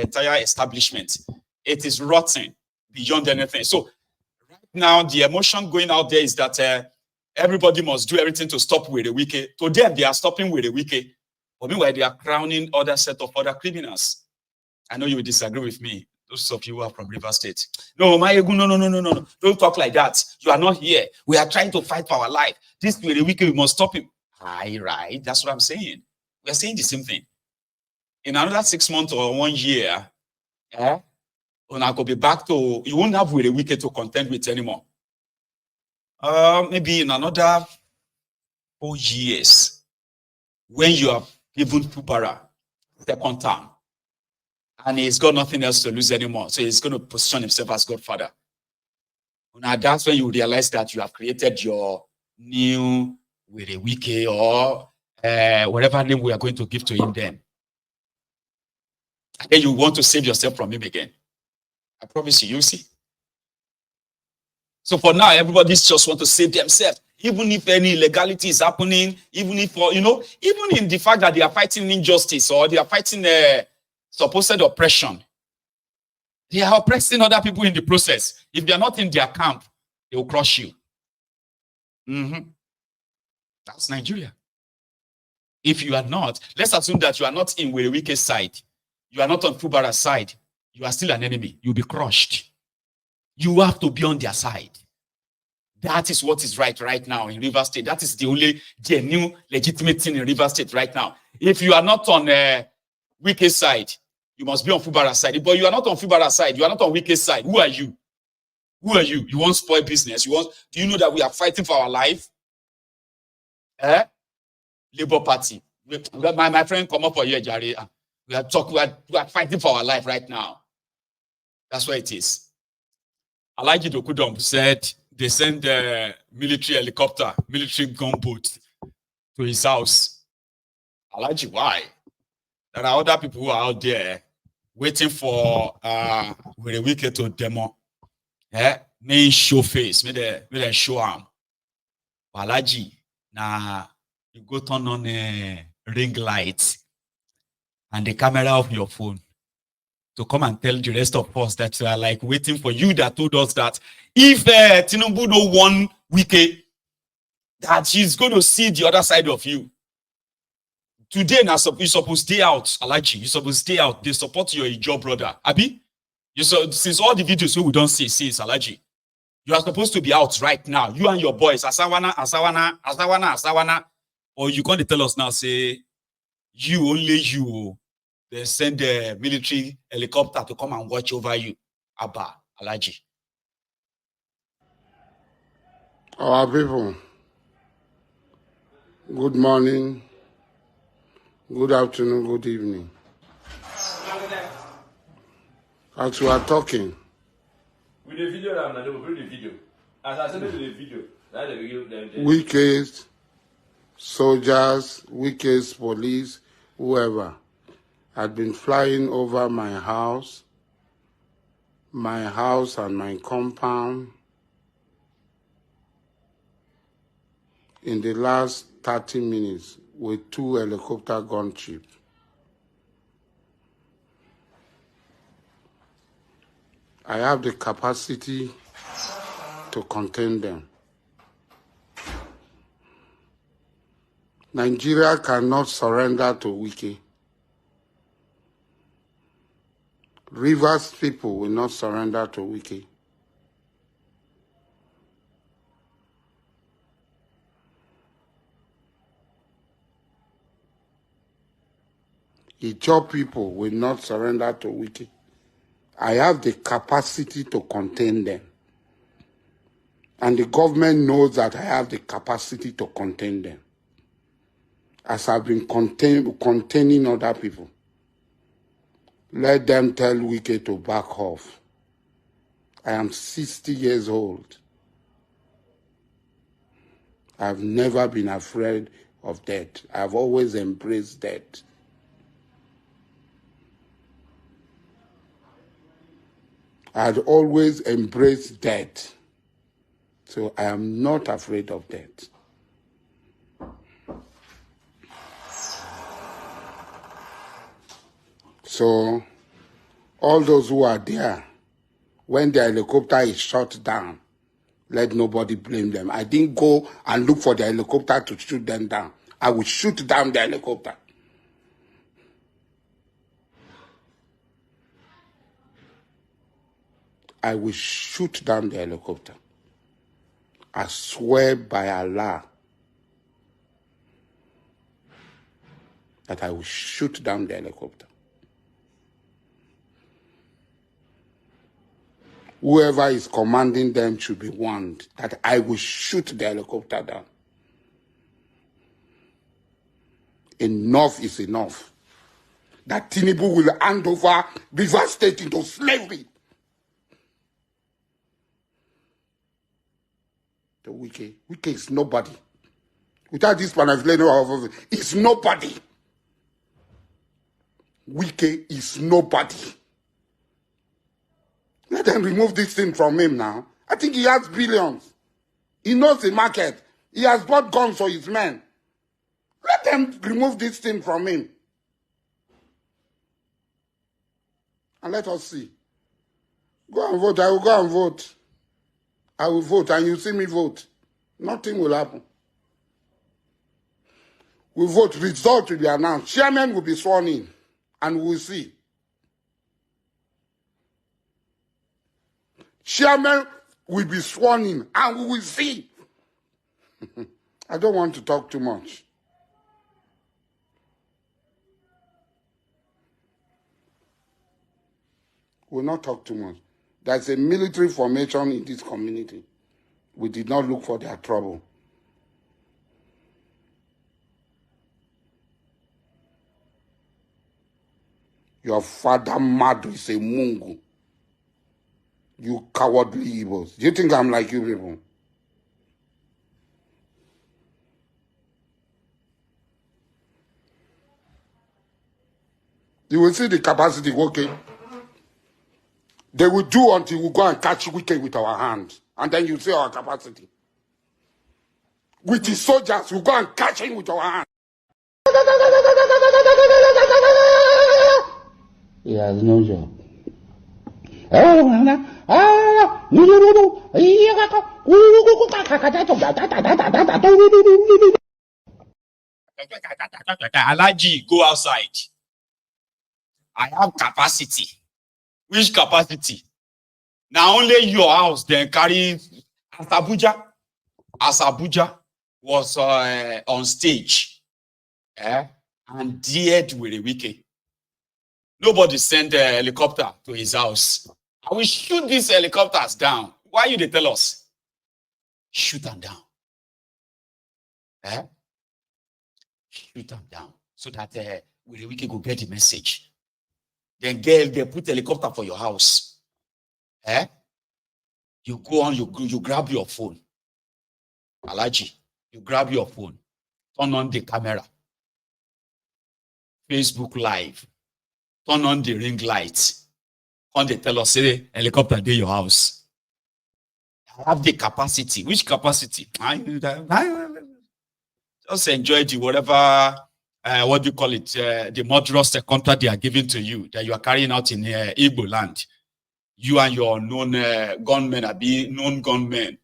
entire establishment. It is rotten beyond anything. So right now, the emotion going out there is that everybody must do everything to stop with the Wike. To them, they are stopping with the Wike. But meanwhile, they are crowning other set of other criminals. I know you will disagree with me. Those of you who are from River State. No, no. Don't talk like that. You are not here. We are trying to fight for our life. This with the Wike, we must stop him. Right. That's what I'm saying. We are saying the same thing. In another 6 months or 1 year, when I could be back to, you won't have with a Wike to contend with anymore. Maybe in another 4 years, when you have given Fubara second term, and he's got nothing else to lose anymore, so he's going to position himself as Godfather. Now that's when you realize that you have created your new with a Wike or whatever name we are going to give to him then. And then you want to save yourself from him again. I promise you, you'll see. So for now, everybody just want to save themselves. Even if any illegality is happening, even if, even in the fact that they are fighting injustice or they are fighting supposed oppression, they are oppressing other people in the process. If they are not in their camp, they will crush you. That's Nigeria. If you are not, let's assume that you are not in Wike's side. You are not on Fubara's side. You are still an enemy. You'll be crushed. You have to be on their side. That is what is right now in River State. That is the only genuine, legitimate thing in River State right now. If you are not on Wike's side, you must be on Fubara's side. But you are not on Fubara's side. You are not on Wike's side. Who are you? Who are you? You want to spoil business? Do you know that we are fighting for our life? Labour Party. My friend, come up for you, Jare. We are fighting for our life right now. That's what it is. Alhaji Dokudom said they sent a military helicopter, military gunboat to his house. Alhaji, why? There are other people who are out there waiting for with a Wike to demo. May show face, may they show arm. Alhaji, you go turn on a ring light and the camera of your phone to come and tell the rest of us that you are like waiting for you that told us that if Tinubu don't want Wike, that she's going to see the other side of you. Today, you're supposed to stay out, Alhaji. You're supposed to stay out. They support your job, brother. Abi? Since all the videos we don't see is Alhaji. You are supposed to be out right now. You and your boys, Asawana. Or you can't tell us now, say, only you. They send a military helicopter to come and watch over you. Abba, Alhaji. Our people, good morning, good afternoon, good evening. As we are talking, with the video, as I said, the video, Wike's soldiers, Wike's police, whoever, had been flying over my house and my compound in the last 30 minutes with 2 helicopter gunships. I have the capacity to contain them. Nigeria cannot surrender to Wike. Rivers people will not surrender to Wike. Ijaw people will not surrender to Wike. I have the capacity to contain them. And the government knows that I have the capacity to contain them. As I've been containing other people. Let them tell Wike to back off. I am 60 years old. I've never been afraid of death. I've always embraced death. I'd always embraced death. So I am not afraid of death. So All those who are there, when the helicopter is shot down, let nobody blame them. I didn't go and look for the helicopter to shoot them down. I will shoot down the helicopter. I will shoot down the helicopter. I swear by Allah that I will shoot down the helicopter. Whoever is commanding them should be warned that I will shoot the helicopter down. Enough is enough. That Tinubu will hand over River State into slavery. The Wike is nobody. Without this panaflexion, it's nobody. Wike is nobody. Let them remove this thing from him now. I think he has billions. He knows the market. He has bought guns for his men. Let them remove this thing from him. And let us see. Go and vote. I will go and vote. I will vote and you see me vote. Nothing will happen. We vote. Result will be announced. Chairman will be sworn in. And we will see. Chairman will be sworn in and we will see. I don't want to talk too much. We will not talk too much. There's a military formation in this community. We did not look for their trouble. Your father Madu is a Mungu. You cowardly Igbos. Do you think I'm like you people? You will see the capacity working. They will do until we go and catch Wike with our hands. And then you see our capacity. With the soldiers, we go and catch him with our hands. He has no job. Alaji, go outside. I have capacity. Which capacity? Now only your house then carry as Abuja was on stage. And dared with a Wike. Nobody sent a helicopter to his house. I will shoot these helicopters down. Why you they tell us? Shoot them down. Shoot them down. So that Wike go get the message. Then they put helicopter for your house. You go on, you grab your phone. Alaji, you grab your phone. Turn on the camera. Facebook Live. Turn on the ring light. On the tell us, say, helicopter dey your house. I have the capacity. Which capacity? Just enjoy the whatever, what do you call it, the murderous contract they are giving to you, that you are carrying out in Igbo land. You and your known gunmen are being known gunmen.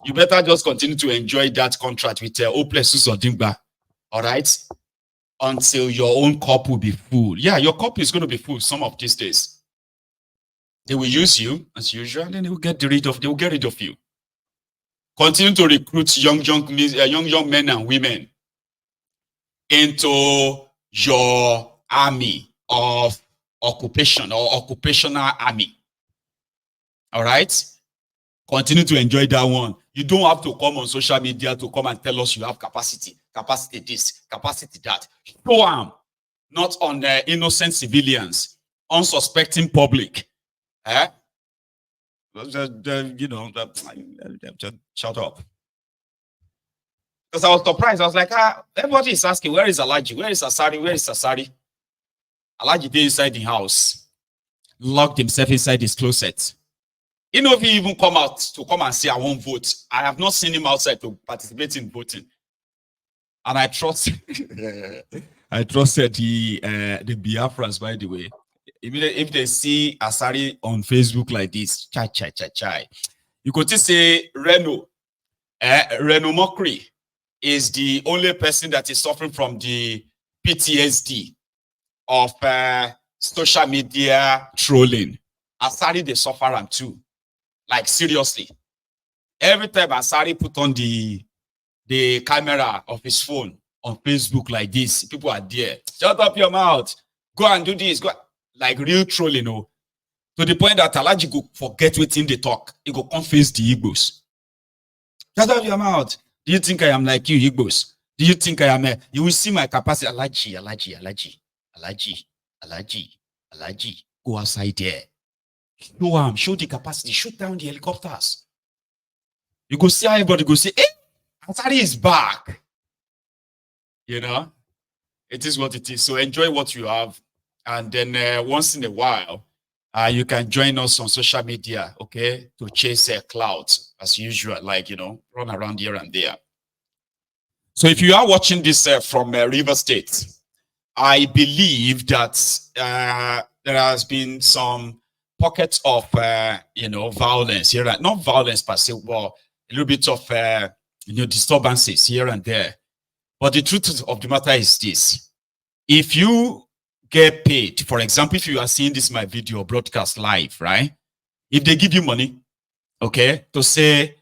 You better just continue to enjoy that contract with Oplesus or Dimba. All right? Until your own cup will be full. Yeah, your cup is going to be full some of these days. They will use you as usual, and then they will get rid of you. Continue to recruit young men and women into your army of occupation or occupational army. All right? Continue to enjoy that one. You don't have to come on social media to come and tell us you have capacity. Capacity this, capacity that. Show them, not on innocent civilians, unsuspecting public. Just shut up. Because I was surprised. I was like, everybody is asking, where is Alaji? Where is Asari? Where is Asari? Alaji did inside the house, locked himself inside his closet. You know, if he even come out to come and say, I won't vote. I have not seen him outside to participate in voting. And I trust, I trusted the Biafrans, by the way. if they see Asari on Facebook like this, chai, you could just say Reno Mokri is the only person that is suffering from the PTSD of social media trolling. Asari, they suffer them too. Like, seriously. Every time Asari put on the camera of his phone on Facebook like this, people are there. Shut up your mouth. Go and do this. Go. Like real trolling, to the point that Alaji go forget within the talk. He go come face the Igbos. Shut up your mouth. Do you think I am like you, Igbos? Do you think I am you will see my capacity? Alaji. Go outside there. Show the capacity. Shoot down the helicopters. You go see everybody go say, hey, Asari is back. You know, it is what it is. So enjoy what you have. And then once in a while, you can join us on social media, okay, to chase clouds as usual, like, run around here and there. So if you are watching this from River State, I believe that there has been some pockets of, violence here. Not violence per se, but a little bit of, disturbances here and there. But the truth of the matter is this. If you get paid, for example, if you are seeing this my video broadcast live, right? If they give you money, okay, to say,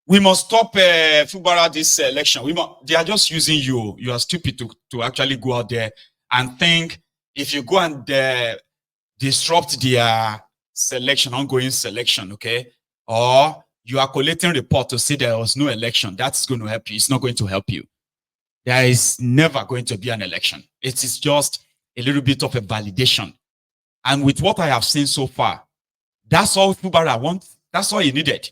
we must stop Fubara this election. They are just using you. You are stupid to actually go out there and think if you go and disrupt their ongoing selection, okay, or you are collating report to say there was no election, that's going to help you. It's not going to help you. There is never going to be an election. It is just a little bit of a validation. And with what I have seen so far, that's all Fubara wants. That's all he needed.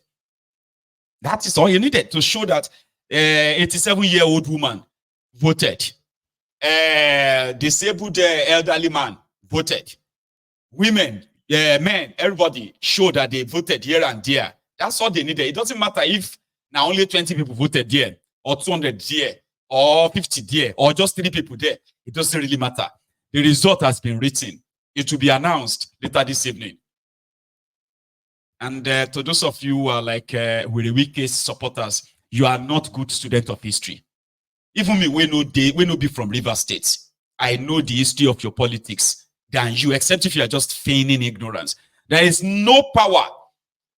That is all he needed to show that 87-year-old woman voted. Disabled elderly man voted. Women, men, everybody showed that they voted here and there. That's all they needed. It doesn't matter if now only 20 people voted there, or 200 there, or 50 there, or just 3 people there. It doesn't really matter. The result has been written. It will be announced later this evening. And to those of you who are like Wike supporters, you are not good students of history. Even me, we no be from River State. I know the history of your politics than you, except if you are just feigning ignorance. There is no power.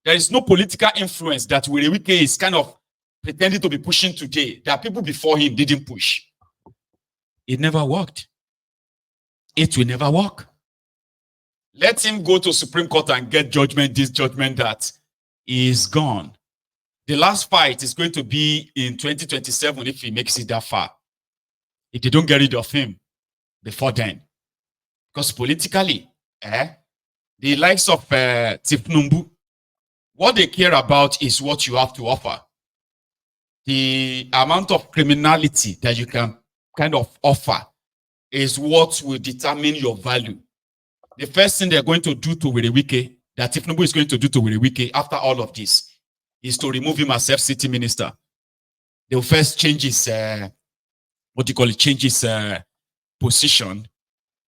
There is no political influence that Wike is kind of pretending to be pushing today that people before him didn't push. It never worked. It will never work. Let him go to Supreme Court and get judgment, this judgment that is gone. The last fight is going to be in 2027 if he makes it that far. If they don't get rid of him before then. Because politically, the likes of Tifnumbu, what they care about is what you have to offer. The amount of criminality that you can kind of offer is what will determine your value. The first thing they're going to do to Wike, that Tifnumbu is going to do to Wike after all of this, is to remove him as FCT minister. They will first change his, change his position,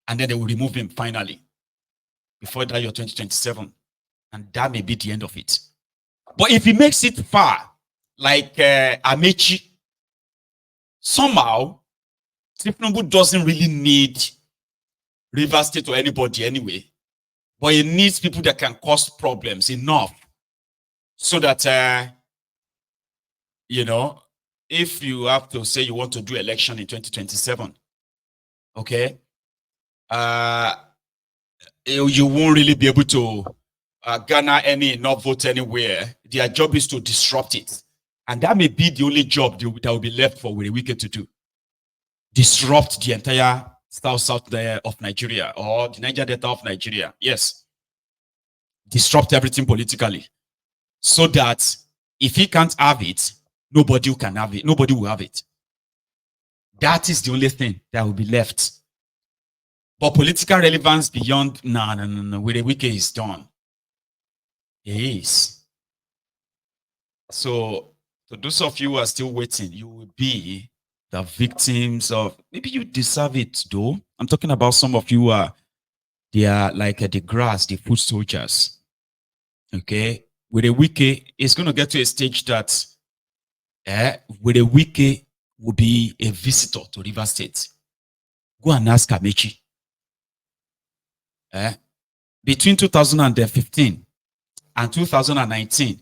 and then they will remove him finally before that year 2027. And that may be the end of it. But if he makes it far, like Amechi, somehow, Tifnumbu doesn't really need River State or anybody anyway, but it needs people that can cause problems enough so that, if you have to say you want to do election in 2027, okay, you won't really be able to garner any enough vote anywhere. Their job is to disrupt it. And that may be the only job that will be left for Wike to do. Disrupt the entire south there of Nigeria, or the Niger Delta of Nigeria. Yes. Disrupt everything politically. So that if he can't have it, nobody can have it. Nobody will have it. That is the only thing that will be left. But political relevance beyond, no. Wike is done. It is. So, to those of you who are still waiting, you will be the victims of, maybe you deserve it though. I'm talking about some of you who are They are like the grass, the foot soldiers. Okay, with a Wike, it's going to get to a stage that with a Wike will be a visitor to River State. Go and ask Amechi. Between 2015 and 2019,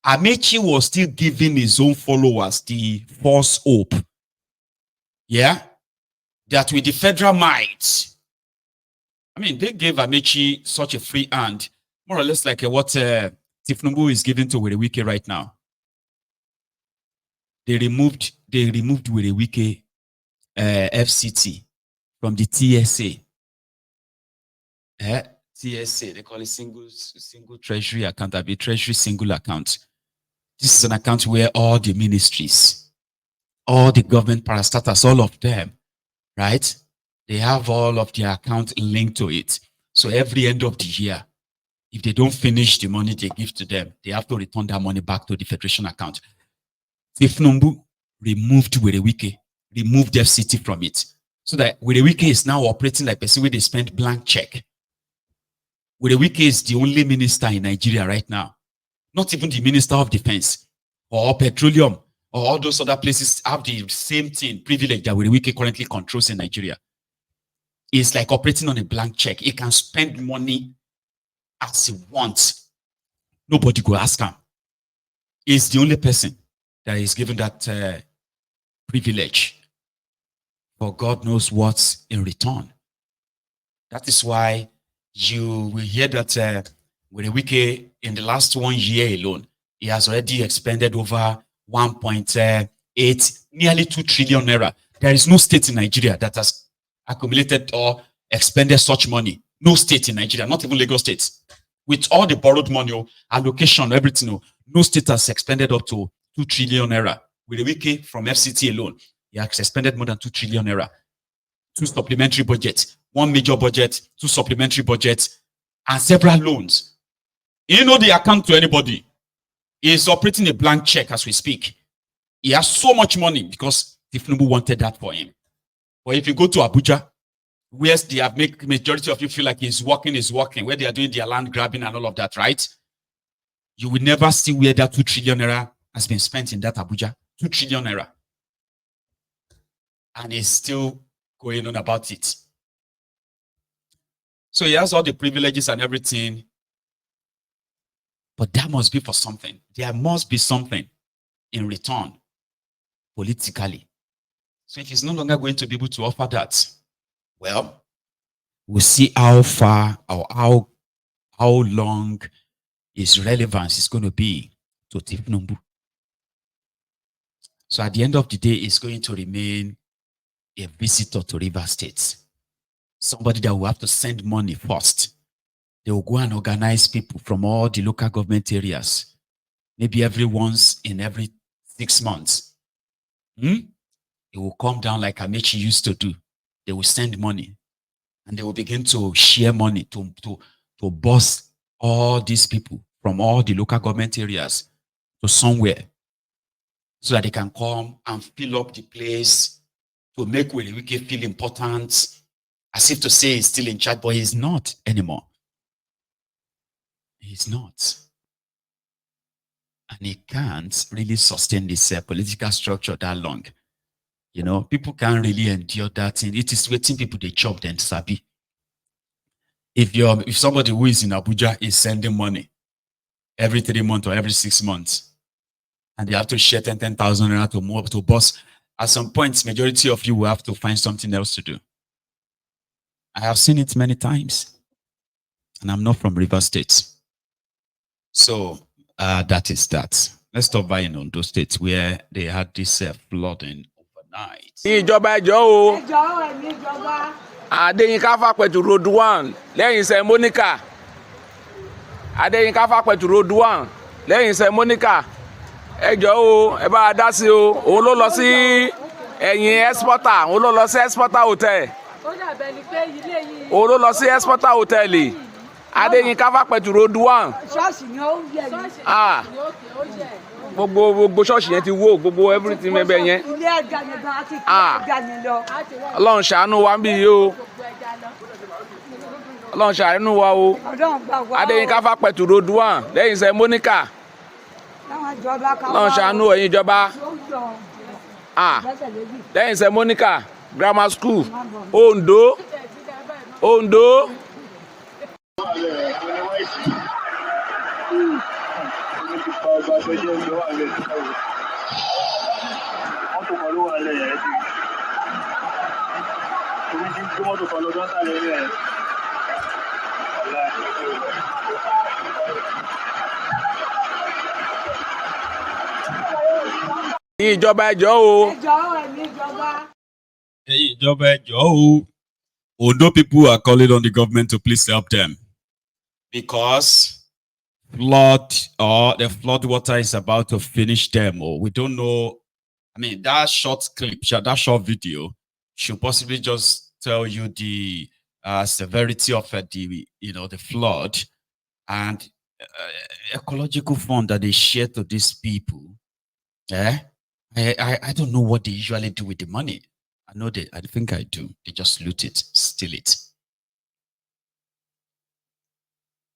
Amechi was still giving his own followers the false hope. Yeah? That with the federal might, I mean, they gave Amechi such a free hand, more or less like what Tifnumbu is giving to Wike right now. They removed Wike FCT from the TSA. TSA, they call it single treasury account, a treasury single account. This is an account where all the ministries, all the government parastatals, all of them, right? They have all of their account linked to it. So every end of the year, if they don't finish the money they give to them, they have to return that money back to the federation account. Tifnumbu removed Wike, removed FCT from it. So that Wike is now operating like a person where they spend blank check. Wike is the only minister in Nigeria right now. Not even the Minister of Defense or Petroleum or all those other places have the same thing, privilege that Wike currently controls in Nigeria. It's like operating on a blank check. He can spend money as he wants. Nobody go ask him. He's the only person that is given that privilege. For God knows what's in return. That is why you will hear that Wike in the last 1 year alone, he has already expended over 1.8, nearly 2 trillion naira. There is no state in Nigeria that has accumulated or expended such money. No state in Nigeria, not even Lagos State. With all the borrowed money, allocation, everything, no state has expended up to 2 trillion naira. With Wike from FCT alone, he has expended more than 2 trillion naira. 2 supplementary budgets, 1 major budget, 2 supplementary budgets, and several loans. You know the account to anybody. He is operating a blank check as we speak. He has so much money because Tifnumbu wanted that for him. But if you go to Abuja, where they have made majority of you feel like he's working, where they are doing their land grabbing and all of that, right? You will never see where that 2 trillion naira has been spent in that Abuja. 2 trillion naira. And he's still going on about it. So he has all the privileges and everything. But that must be for something. There must be something in return politically. So if he's no longer going to be able to offer that, well, we'll see how far or how long his relevance is going to be to Tifnumbu. So at the end of the day, it's going to remain a visitor to River State. Somebody that will have to send money first. They will go and organize people from all the local government areas, maybe every 6 months. It will come down like Amechi used to do. They will send money and they will begin to share money to bus all these people from all the local government areas to somewhere so that they can come and fill up the place to make Wike feel important, as if to say he's still in charge, but he's not anymore. He's not. And he can't really sustain this political structure that long. You know, people can't really endure that thing. It is waiting people they chop then sabi. If somebody who is in Abuja is sending money every 3 months or every 6 months, and they have to share 10,000 naira to move to boss, at some point, majority of you will have to find something else to do. I have seen it many times, and I'm not from River State. So that is that. Let's stop by in those states where they had this flooding overnight. Ìjọba ẹjọ́ o. Adéyínká Fápẹ̀tù road 1 lẹ́yìn St. Monica. Adéyínká Fápẹ̀tù road 1 lẹ́yìn St. Monica. Ẹjọ́ o, ẹ bá dá sí o. Òun ló lọ sí ẹ̀yìn Exporter, òun ló lọ sí Exporter Hotel. Òun ló lọ sí Exporter Hotel. Adéyínká Fápẹ̀tù road 1. Ṣọ́ọ̀ṣì ni ó ń yẹ yẹn. Gbogbo ṣọ́ọ̀ṣì yẹn ti wó, gbogbo everything mẹ́bẹ̀ yẹn. Ilé ẹja ni gan àti ilé ẹja ni lọ. Ọlọ́run ṣàánú wa ń bí yìí o. Ọlọ́run ṣàánú wa o. Adéyínká Fápẹ̀tù road 1 lẹ́yìn iṣẹ́ Monica. Ọlọ́run ṣàánú ẹ̀yin ìjọba. Lẹ́yìn iṣẹ́ Monica grammar school Ondo. Ìjọba ẹ jọ̀ọ́ o. Ìjọba ẹ jọ̀ọ́ o. Ondo people are calling on the government to please help them because the flood water is about to finish them. Or we don't know. I mean, that short clip, that short video should possibly just tell you the severity of the flood and ecological fund that they share to these people. I don't know what they usually do with the money. I think I do. They just loot it, steal it.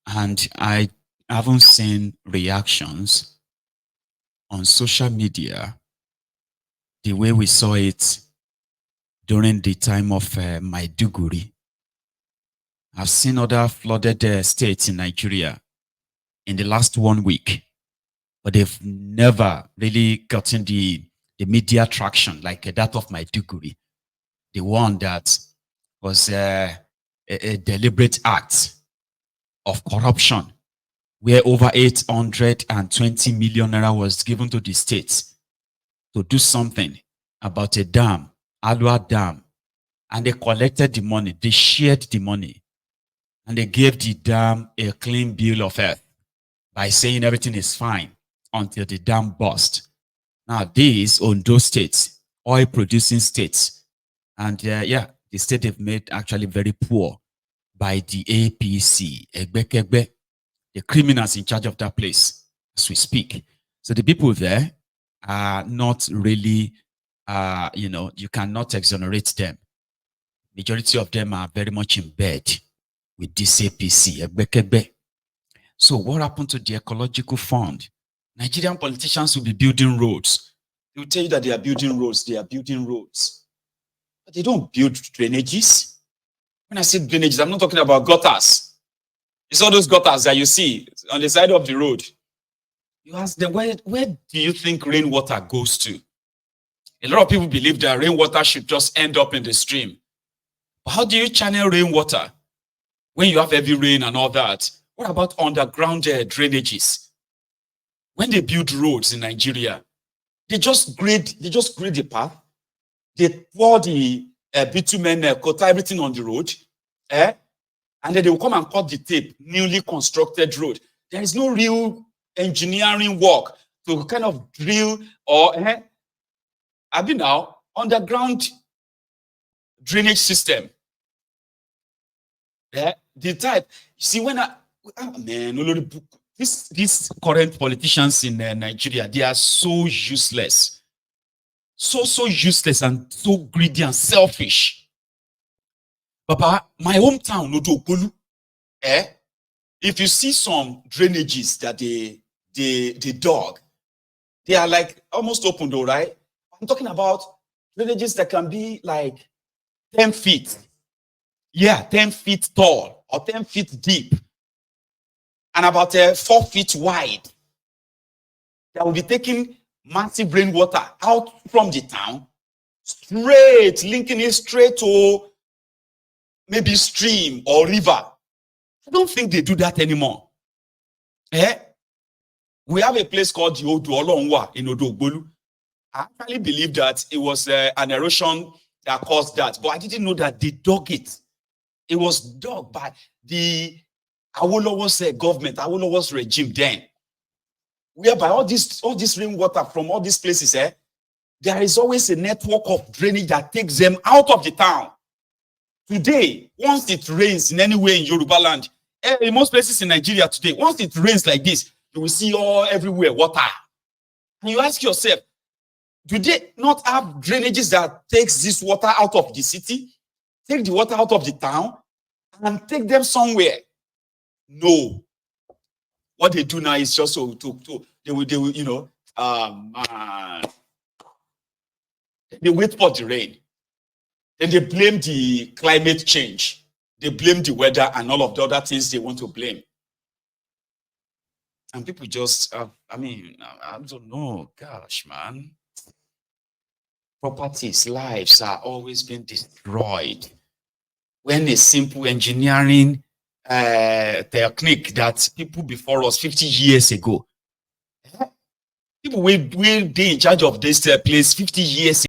And I haven't seen reactions on social media the way we saw it during the time of Maiduguri. I've seen other flooded states in Nigeria in the last 1 week, but they've never really gotten the media traction like that of Maiduguri. The one that was a deliberate act of corruption, where over 820 million naira was given to the states to do something about a dam, Alua Dam, and they collected the money, they shared the money, and they gave the dam a clean bill of health by saying everything is fine until the dam burst. Now, these Ondo states, oil-producing states, and the state they've made actually very poor by the APC, the criminals in charge of that place as we speak. So the people there are not really, you cannot exonerate them. Majority of them are very much in bed with this APC. So what happened to the ecological fund? Nigerian politicians will be building roads. They will tell you that they are building roads. They are building roads. But they don't build drainages. When I say drainages, I'm not talking about gutters. It's all those gutters that you see on the side of the road. You ask them, where do you think rainwater goes to? A lot of people believe that rainwater should just end up in the stream. But how do you channel rainwater when you have heavy rain and all that? What about underground drainages? When they build roads in Nigeria, they just grade the path. They pour the bitumen, coat everything on the road, and then they will come and cut the tape, newly constructed road. There is no real engineering work to kind of drill or underground drainage system. The type, see, when these current politicians in Nigeria, they are so useless. So useless and so greedy and selfish. Papa, my hometown, Odogbolu, if you see some drainages that they dug, they are like almost open though, right? I'm talking about drainages that can be like 10 feet. Yeah, 10 feet tall or 10 feet deep and about 4 feet wide. That will be taking massive rainwater out from the town, linking it straight to maybe stream or river. I don't think they do that anymore. We have a place called the Odu Olonwa in Odogbolu. I actually believe that it was an erosion that caused that, but I didn't know that they dug it. It was dug by the Awolowo's government, Awolowo's regime then. Whereby all this rainwater from all these places, there is always a network of drainage that takes them out of the town. Today, once it rains in any way in Yoruba land, in most places in Nigeria today, once it rains like this, you will see everywhere water. And you ask yourself, do they not have drainages that takes this water out of the city, take the water out of the town, and take them somewhere. No. What they do now is just they will, you know, they wait for the rain. Then they blame the climate change. They blame the weather and all of the other things they want to blame. And people just, I don't know. Gosh, man. Properties, lives are always being destroyed. When a simple engineering technique that people before us 50 years ago, people will be in charge of this place 50 years